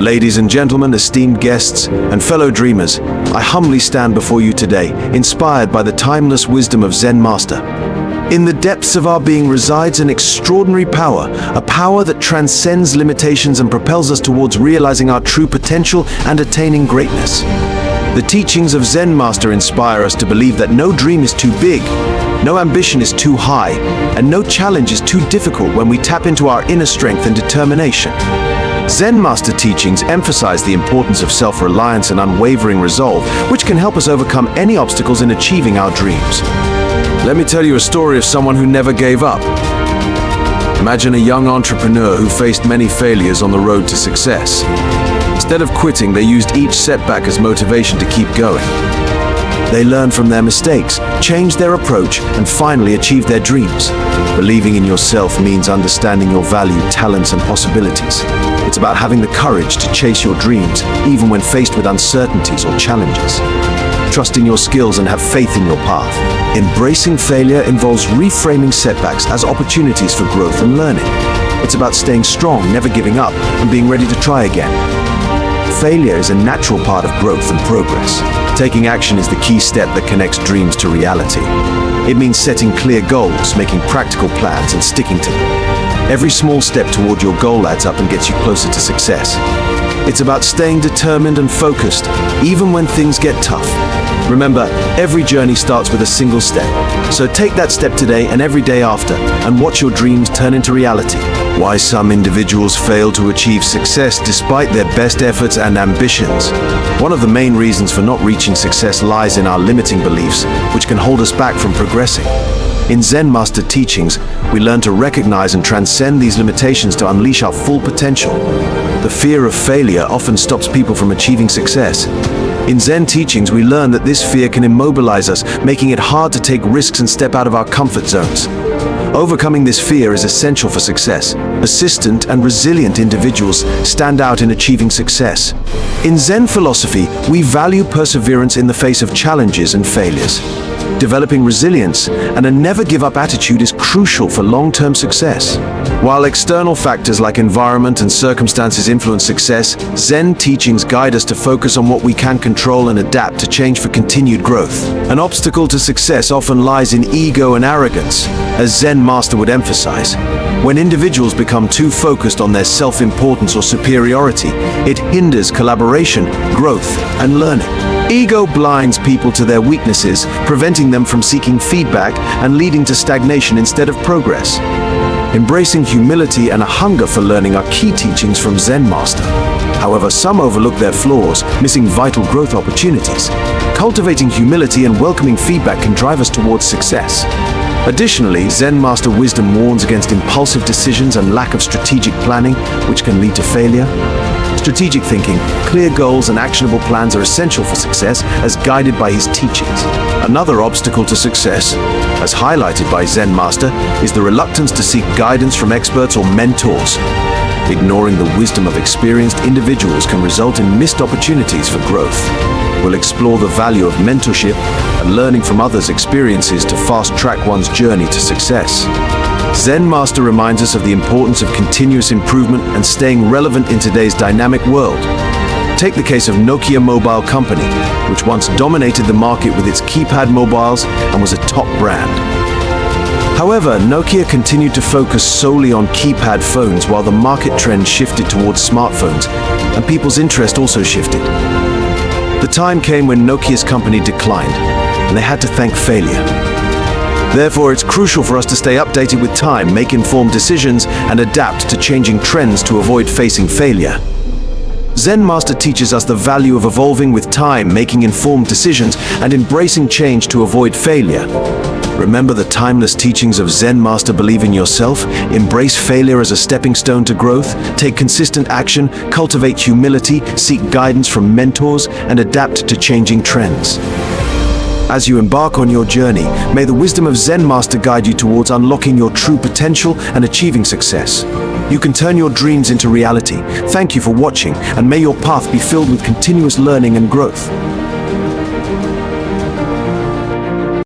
Ladies and gentlemen, esteemed guests, and fellow dreamers, I humbly stand before you today, inspired by the timeless wisdom of Zen Master. In the depths of our being resides an extraordinary power, a power that transcends limitations and propels us towards realizing our true potential and attaining greatness. The teachings of Zen Master inspire us to believe that no dream is too big, no ambition is too high, and no challenge is too difficult when we tap into our inner strength and determination. Zen Master teachings emphasize the importance of self-reliance and unwavering resolve, which can help us overcome any obstacles in achieving our dreams. Let me tell you a story of someone who never gave up. Imagine a young entrepreneur who faced many failures on the road to success. Instead of quitting, they used each setback as motivation to keep going. They learned from their mistakes, changed their approach, and finally achieved their dreams. Believing in yourself means understanding your value, talents, and possibilities. It's about having the courage to chase your dreams, even when faced with uncertainties or challenges. Trust in your skills and have faith in your path. Embracing failure involves reframing setbacks as opportunities for growth and learning. It's about staying strong, never giving up, and being ready to try again. Failure is a natural part of growth and progress. Taking action is the key step that connects dreams to reality. It means setting clear goals, making practical plans, and sticking to them. Every small step toward your goal adds up and gets you closer to success. It's about staying determined and focused, even when things get tough. Remember, every journey starts with a single step. So take that step today and every day after, and watch your dreams turn into reality. Why some individuals fail to achieve success despite their best efforts and ambitions. One of the main reasons for not reaching success lies in our limiting beliefs, which can hold us back from progressing. In Zen Master teachings, we learn to recognize and transcend these limitations to unleash our full potential. The fear of failure often stops people from achieving success. In Zen teachings, we learn that this fear can immobilize us, making it hard to take risks and step out of our comfort zones. Overcoming this fear is essential for success. Persistent and resilient individuals stand out in achieving success. In Zen philosophy, we value perseverance in the face of challenges and failures. Developing resilience and a never-give-up attitude is crucial for long-term success. While external factors like environment and circumstances influence success, Zen teachings guide us to focus on what we can control and adapt to change for continued growth. An obstacle to success often lies in ego and arrogance, as Zen Master would emphasize. When individuals become too focused on their self-importance or superiority, it hinders collaboration, growth, and learning. Ego blinds people to their weaknesses, preventing them from seeking feedback and leading to stagnation instead of progress. Embracing humility and a hunger for learning are key teachings from Zen Master. However, some overlook their flaws, missing vital growth opportunities. Cultivating humility and welcoming feedback can drive us towards success. Additionally, Zen Master wisdom warns against impulsive decisions and lack of strategic planning, which can lead to failure. Strategic thinking, clear goals, and actionable plans are essential for success, as guided by his teachings. Another obstacle to success, as highlighted by Zen Master, is the reluctance to seek guidance from experts or mentors. Ignoring the wisdom of experienced individuals can result in missed opportunities for growth. We'll explore the value of mentorship and learning from others' experiences to fast-track one's journey to success. Zen Master reminds us of the importance of continuous improvement and staying relevant in today's dynamic world. Take the case of Nokia Mobile Company, which once dominated the market with its keypad mobiles and was a top brand. However, Nokia continued to focus solely on keypad phones while the market trend shifted towards smartphones, and people's interest also shifted. The time came when Nokia's company declined, and they had to thank failure. Therefore, it's crucial for us to stay updated with time, make informed decisions, and adapt to changing trends to avoid facing failure. Zen Master teaches us the value of evolving with time, making informed decisions, and embracing change to avoid failure. Remember the timeless teachings of Zen Master: believe in yourself, embrace failure as a stepping stone to growth, take consistent action, cultivate humility, seek guidance from mentors, and adapt to changing trends. As you embark on your journey, may the wisdom of Zen Master guide you towards unlocking your true potential and achieving success. You can turn your dreams into reality. Thank you for watching, and may your path be filled with continuous learning and growth.